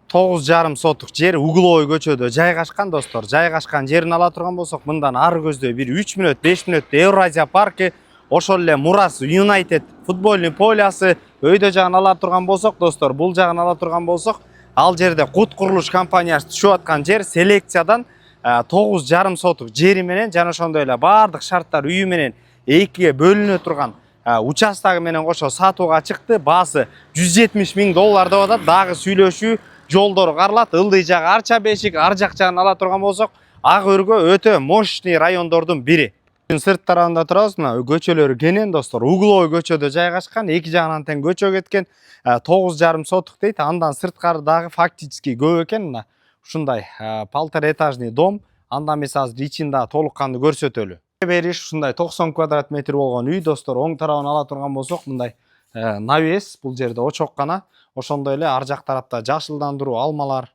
9,5 сотық жер угловой көчөдө жайгашкан достор. Жайгашкан жерин ала турган болсок, мындан ары көздө бир 3 мүнөт, 5 мүнөттө Евразия паркы, ошол эле Мурас Юнайтед футбольный полясы өйдө жагын ала турган болсок, достор, бул жагын ала турган болсок, ал жерде Кут курулуш компаниясы түшүп аткан жер селекциядан 9,5 сотық жери менен жана ошондой эле баардык шарттар үйү менен экиге бөлүнө турган участогу менен кошо сатууга чыкты. Баасы $170,000 деп атат. Дагы сүйлөшүү жолдор каралат. Ылдый жагы Арча Бешик, ар жак жагын ала турган болсок, Ак өргө өтө мощный райондордун бири. Сырт тарабында турабыз. Мына көчөлөрү кенен достор. Угловой көчөдө жайгашкан, эки жагынан тең көчө кеткен. 9,5 сотық дейт. Андан сырткары дагы фактически көп экен. Мына ушундай полтора этажный дом. Андан эмес азыр ичин да толук кандуу көрсөтөлү. Бериш ушундай 90 квадрат метр болгон үй достор. Оң тарабын ала турган болсок, мындай навес, бул жерде очок гана. Ошондой эле ар жак тарапта жашылдандыруу, алмалар.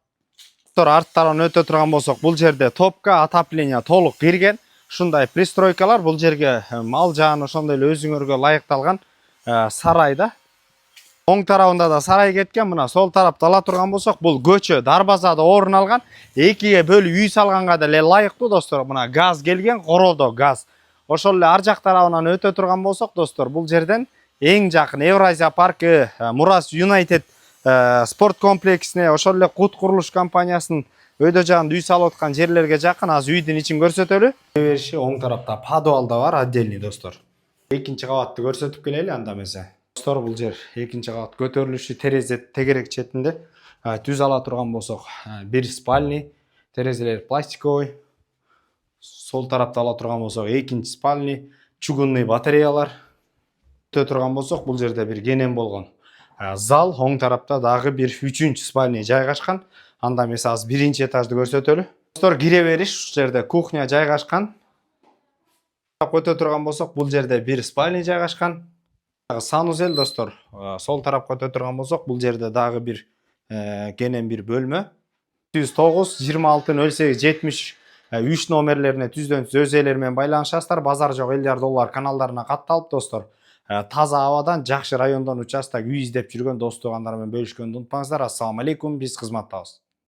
Достор, арт тарабын өтө турган болсок, бул жерде топка, отопление толук кирген. Ушундай пристройкалар, бул жерге мал жаан ошондой эле өзүңөргө ылайыкталган сарайда. Оң тарабында да сарай кеткен. Мына сол тарапта ала турган болсок, бул көчө дарбазада орун алган. Экиге бөлүп үй салганга деле ылайыктуу достор. Мына газ келген, короодо газ. Ошол эле ар жак тарабынан өтө турган болсок, достор, бул жерден эң жакын Евразия паркы, Мурас Юнайтед спорт комплексине, ошол эле Кут курулуш компаниясынын өйдө жагында үй салып аткан жерлерге жакын. Азыр үйдүн ичин көрсөтөлү. Бериши оң тарапта подвал да бар, отдельный достор. Экинчи кабатты көрсөтүп келели анда эмесе. Достор, бул жер экинчи кабат көтөрүлүшү, терезе тегерек четинде түз ала турган болсок, бир спальный, терезелер пластиковый. Сол тарапта ала турган болсок, экинчи спальный, чугунный батареялар. Өтө турган болсок, бул жерде бир кенен болгон зал, оң тарапта дагы бир 3-чү спальный жайгашкан. Анда эмес азыр биринчи этажды көрсөтөлү. Достор, кире бериш ушул жерде кухня жайгашкан. Өтө турган болсок, бул жерде бир спальный жайгашкан. Санузел достор, сол тарапка өтө турган болсок, бул жерде дагы бир кенен бир бөлмө. 109 26 08 73 номерлерине түздөн түз өз ээлери менен байланышасыздар. Базар жок $50 каналдарына катталып достор. Таза абадан, жакшы райондон участок үй издеп жүргөн дос туугандар менен бөлүшкөндү унутпаңыздар. Ассаламу алейкум, биз кызматтабыз.